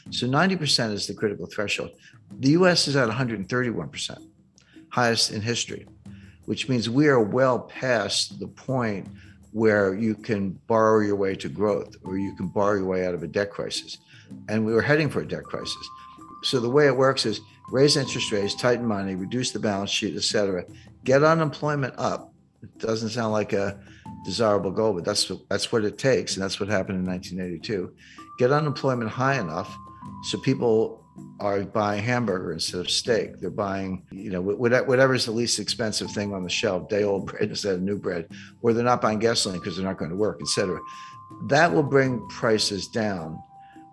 So 90% is the critical threshold. The US is at 131%, highest in history, which means we are well past the point where you can borrow your way to growth or you can borrow your way out of a debt crisis. And we were heading for a debt crisis. So the way it works is raise interest rates, tighten money, reduce the balance sheet, et cetera, get unemployment up. It doesn't sound like a desirable goal, but that's what it takes. And that's what happened in 1982. Get unemployment high enough so people are buying hamburger instead of steak. They're buying, whatever's the least expensive thing on the shelf, day-old bread instead of new bread, or they're not buying gasoline because they're not going to work, et cetera. That will bring prices down,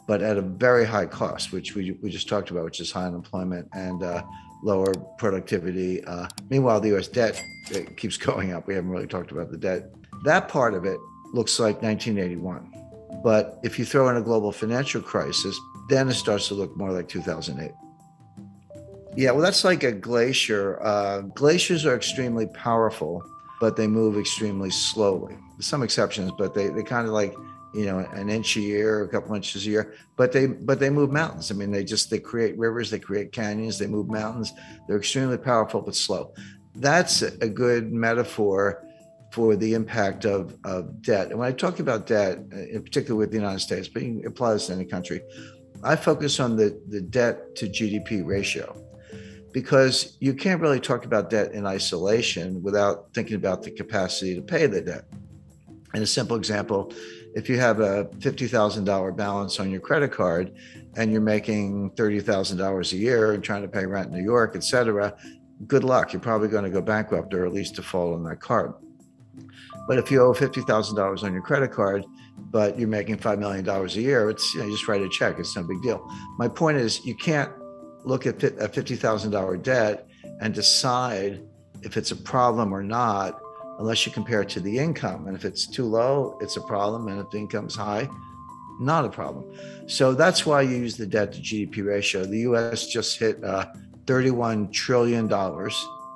but at a very high cost, which we just talked about, which is high unemployment and lower productivity. Meanwhile, the U.S. debt keeps going up. We haven't really talked about the debt. That part of it looks like 1981. But if you throw in a global financial crisis, then it starts to look more like 2008. Yeah, well, that's like a glacier. Glaciers are extremely powerful, but they move extremely slowly. There's some exceptions, but they kind of like, an inch a year, a couple inches a year, but they move mountains. I mean, they create rivers, they create canyons, they move mountains. They're extremely powerful, but slow. That's a good metaphor for the impact of debt. And when I talk about debt, in particular with the United States, but you can apply this to any country, I focus on the debt to GDP ratio, because you can't really talk about debt in isolation without thinking about the capacity to pay the debt. And a simple example, if you have a $50,000 balance on your credit card and you're making $30,000 a year and trying to pay rent in New York, et cetera, good luck. You're probably going to go bankrupt or at least default on that card. But if you owe $50,000 on your credit card, but you're making $5 million a year, it's, you just write a check. It's no big deal. My point is, you can't look at a $50,000 debt and decide if it's a problem or not unless you compare it to the income. And if it's too low, it's a problem. And if the income's high, not a problem. So that's why you use the debt to GDP ratio. The US just hit $31 trillion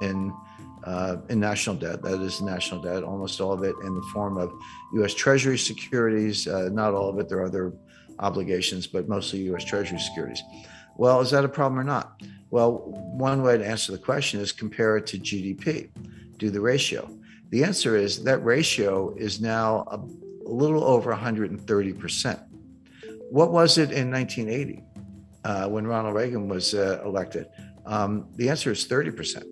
in national debt. That is national debt, almost all of it in the form of US Treasury securities. Not all of it, there are other obligations, but mostly US Treasury securities. Well, is that a problem or not? Well, one way to answer the question is compare it to GDP, do the ratio. The answer is that ratio is now a little over 130%. What was it in 1980 when Ronald Reagan was elected? The answer is 30%.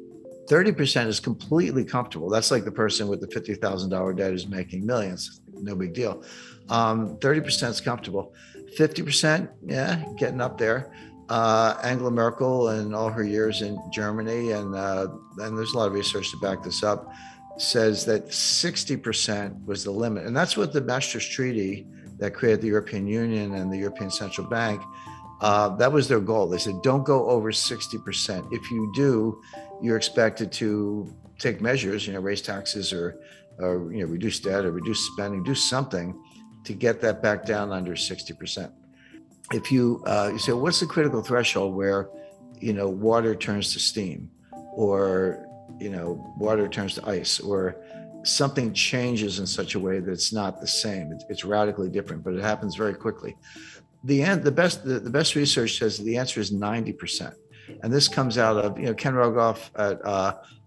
30% is completely comfortable. That's like the person with the $50,000 debt is making millions. No big deal. 30% is comfortable. 50%, yeah, getting up there. Angela Merkel and all her years in Germany, and there's a lot of research to back this up, says that 60% was the limit. And that's what the Maastricht Treaty that created the European Union and the European Central Bank, that was their goal. They said, don't go over 60%. If you do, you're expected to take measures, raise taxes or reduce debt or reduce spending, do something to get that back down under 60%. If you say, what's the critical threshold where, water turns to steam, or, water turns to ice, or something changes in such a way that it's not the same. It's radically different, but it happens very quickly. The best research says the answer is 90%. And this comes out of, Ken Rogoff at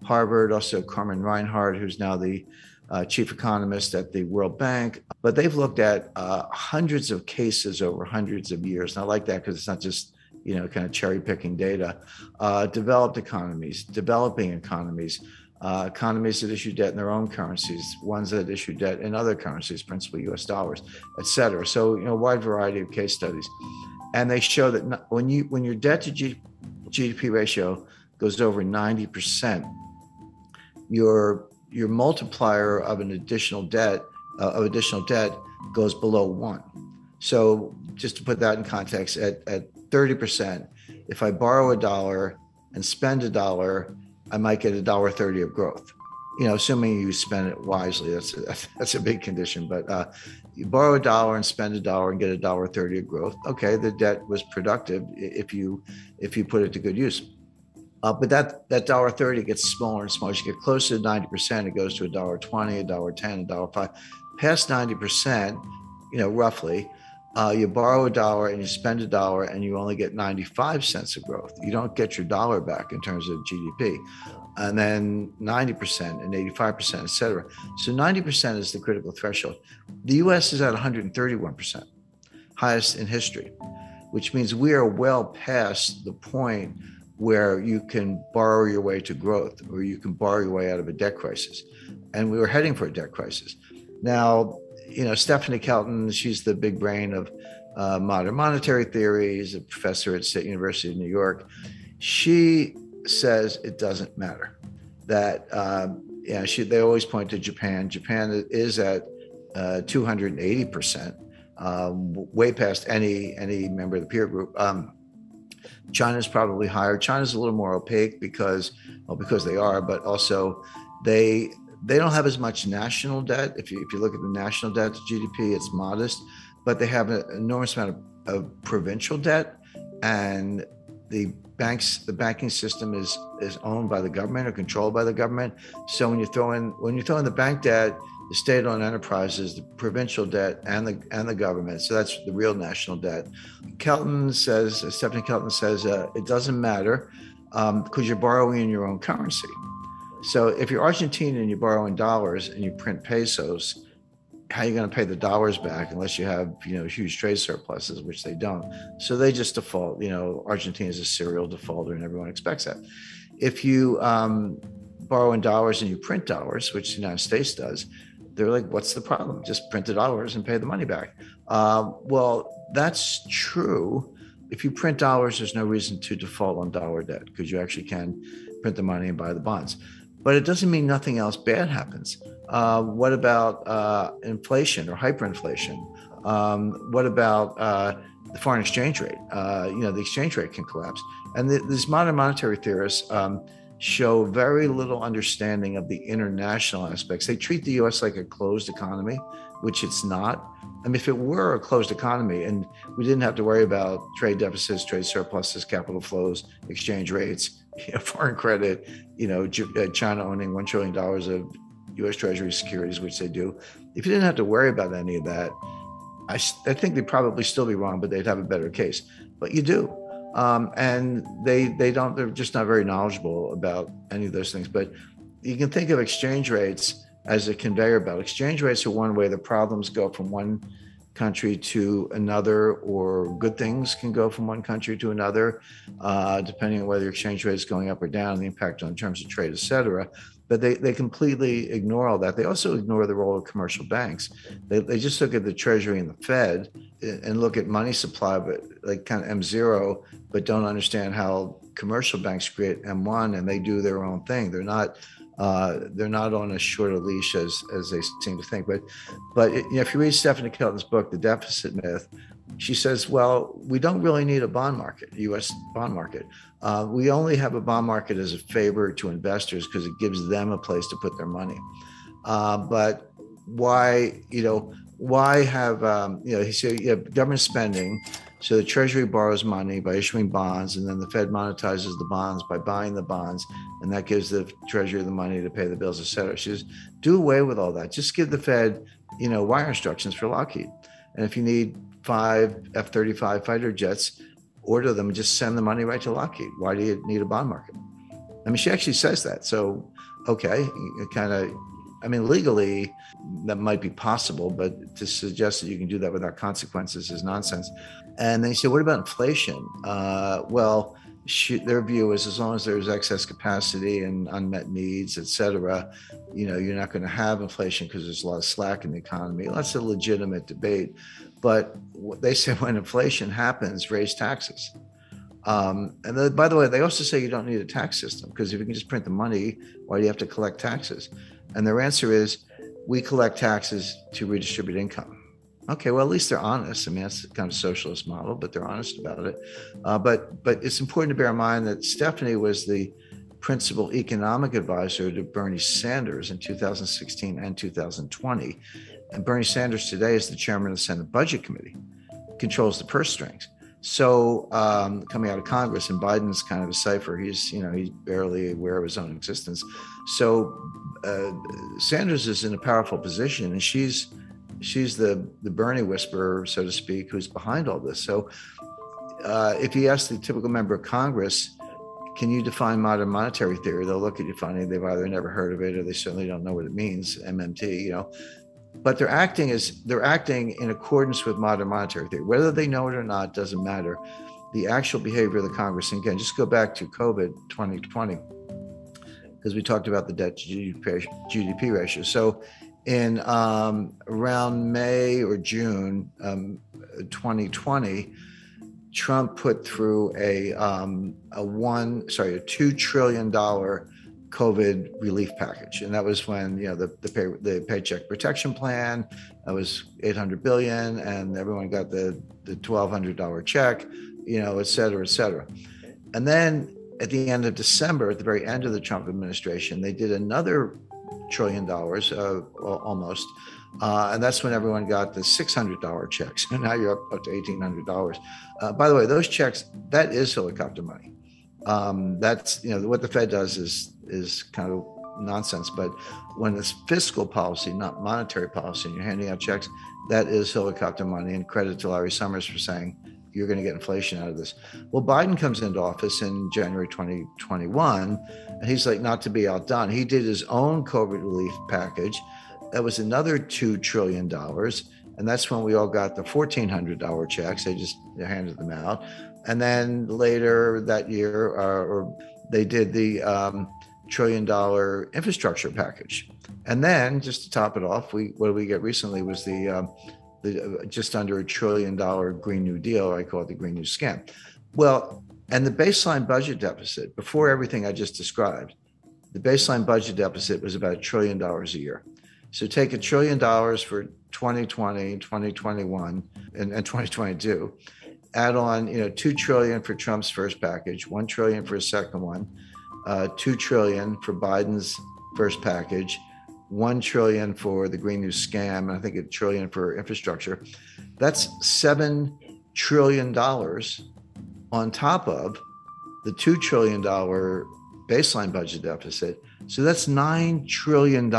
Harvard, also Carmen Reinhart, who's now the chief economist at the World Bank. But they've looked at hundreds of cases over hundreds of years. And I like that because it's not just, kind of cherry picking data. Developed economies, developing economies, economies that issue debt in their own currencies, ones that issue debt in other currencies, principally US dollars, et cetera. So, a wide variety of case studies. And they show that when your debt to GDP ratio goes over 90%, your multiplier of additional debt goes below 1. So just to put that in context, at 30%, if I borrow $1 and spend $1, I might get $1.30 of growth. Assuming you spend it wisely, that's a big condition. But you borrow $1 and spend $1 and get $1.30 of growth. Okay, the debt was productive if you put it to good use. But that $1.30 gets smaller and smaller. As you get closer to 90%, it goes to $1.20, $1.10, $1.05. Past 90%, roughly, You borrow a dollar and you spend a dollar and you only get 95 cents of growth. You don't get your dollar back in terms of GDP. And then 90% and 85%, et cetera. So 90% is the critical threshold. The US is at 131%, highest in history, which means we are well past the point where you can borrow your way to growth, or you can borrow your way out of a debt crisis. And we were heading for a debt crisis. Now, Stephanie Kelton, she's the big brain of modern monetary theory. She's a professor at State University of New York. She says it doesn't matter. That they always point to Japan. Japan is at 280%, way past any member of the peer group. China's probably higher. China's a little more opaque because they are, but also they don't have as much national debt. If you look at the national debt to GDP, it's modest, but they have an enormous amount of provincial debt, and the banking system is owned by the government or controlled by the government. So when you throw in the bank debt, the state-owned enterprises, the provincial debt, and the government, so that's the real national debt. Stephanie Kelton says it doesn't matter because you're borrowing in your own currency. So if you're Argentine and you borrow in dollars and you print pesos, how are you going to pay the dollars back unless you have huge trade surpluses, which they don't? So they just default. Argentina is a serial defaulter, and everyone expects that. If you borrow in dollars and you print dollars, which the United States does, they're like, what's the problem? Just print the dollars and pay the money back. Well, that's true. If you print dollars, there's no reason to default on dollar debt because you actually can print the money and buy the bonds. But it doesn't mean nothing else bad happens. What about inflation or hyperinflation? What about the foreign exchange rate? The exchange rate can collapse. And these modern monetary theorists show very little understanding of the international aspects. They treat the US like a closed economy, which it's not. I mean, if it were a closed economy and we didn't have to worry about trade deficits, trade surpluses, capital flows, exchange rates, foreign credit, China owning $1 trillion of US Treasury securities, which they do. If you didn't have to worry about any of that, I think they'd probably still be wrong, but they'd have a better case. But you do. And they're just not very knowledgeable about any of those things. But you can think of exchange rates as a conveyor belt. Exchange rates are one way the problems go from one country to another, or good things can go from one country to another, depending on whether exchange rate is going up or down, the impact on terms of trade, et cetera. But they completely ignore all that. They also ignore the role of commercial banks. They just look at the Treasury and the Fed and look at money supply, but like kind of M0, but don't understand how commercial banks create M1 and they do their own thing. They're not on as short a leash as they seem to think. But if you read Stephanie Kelton's book, The Deficit Myth, she says, well, we don't really need a bond market, U.S. bond market. We only have a bond market as a favor to investors because it gives them a place to put their money. But why have, he said, you have government spending. So the Treasury borrows money by issuing bonds, and then the Fed monetizes the bonds by buying the bonds, and that gives the Treasury the money to pay the bills, et cetera. She says, do away with all that. Just give the Fed, wire instructions for Lockheed. And if you need 5 F-35 fighter jets, order them and just send the money right to Lockheed. Why do you need a bond market? I mean, she actually says that. So, okay, legally, that might be possible, but to suggest that you can do that without consequences is nonsense. And then you say, what about inflation? Their view is as long as there's excess capacity and unmet needs, et cetera, you're not going to have inflation because there's a lot of slack in the economy. Well, that's a legitimate debate. But they say when inflation happens, raise taxes. And then, by the way, they also say you don't need a tax system because if you can just print the money, why do you have to collect taxes? And their answer is, we collect taxes to redistribute income. Okay, well, at least they're honest. I mean, that's kind of a socialist model, but they're honest about it. But it's important to bear in mind that Stephanie was the principal economic advisor to Bernie Sanders in 2016 and 2020. And Bernie Sanders today is the chairman of the Senate Budget Committee, controls the purse strings. So coming out of Congress, and Biden's kind of a cipher. He's barely aware of his own existence. So Sanders is in a powerful position, and she's she's the Bernie whisperer, so to speak, who's behind all this. So if you ask the typical member of Congress, can you define modern monetary theory? They'll look at you funny. They've either never heard of it or they certainly don't know what it means, MMT, But they're acting in accordance with modern monetary theory. Whether they know it or not doesn't matter. The actual behavior of the Congress, and again, just go back to COVID 2020, because we talked about the debt to GDP ratio. So in around May or June 2020, Trump put through a $2 trillion COVID relief package, and that was when the Paycheck Protection Plan, that was $800 billion, and everyone got the $1,200 check, et cetera, et cetera. And then at the end of December, at the very end of the Trump administration, they did another $1 trillion, almost. And that's when everyone got the $600 checks. And now you're up to $1,800. By the way, those checks, that is helicopter money. That's, what the Fed does is kind of nonsense. But when it's fiscal policy, not monetary policy, and you're handing out checks, that is helicopter money. And credit to Larry Summers for saying, you're going to get inflation out of this. Well, Biden comes into office in January 2021, and he's like, not to be outdone, he did his own COVID relief package. That was another $2 trillion. And that's when we all got the $1,400 checks. They just handed them out. And then later that year, they did the $1 trillion infrastructure package. And then just to top it off, what did we get recently was the just under $1 trillion Green New Deal. I call it the Green New Scam. Well, and the baseline budget deficit, before everything I just described, the baseline budget deficit was about $1 trillion a year. So take $1 trillion for 2020, 2021, and 2022, add on, $2 trillion for Trump's first package, $1 trillion for his second one, $2 trillion for Biden's first package, $1 trillion for the Green New Scam, and I think $1 trillion for infrastructure. That's $7 trillion on top of the $2 trillion baseline budget deficit. So that's $9 trillion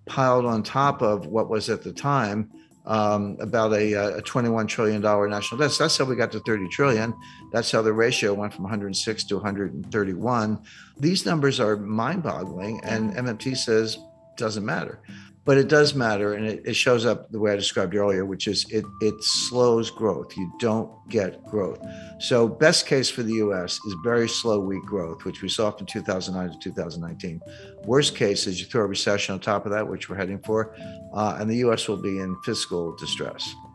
piled on top of what was at the time about a $21 trillion national debt. So that's how we got to 30 trillion. That's how the ratio went from 106 to 131. These numbers are mind-boggling, and MMT says doesn't matter. But it does matter, and it shows up the way I described earlier, which is it slows growth. You don't get growth. So best case for the U.S. is very slow, weak growth, which we saw from 2009 to 2019. Worst case is you throw a recession on top of that, which we're heading for, and the U.S. will be in fiscal distress.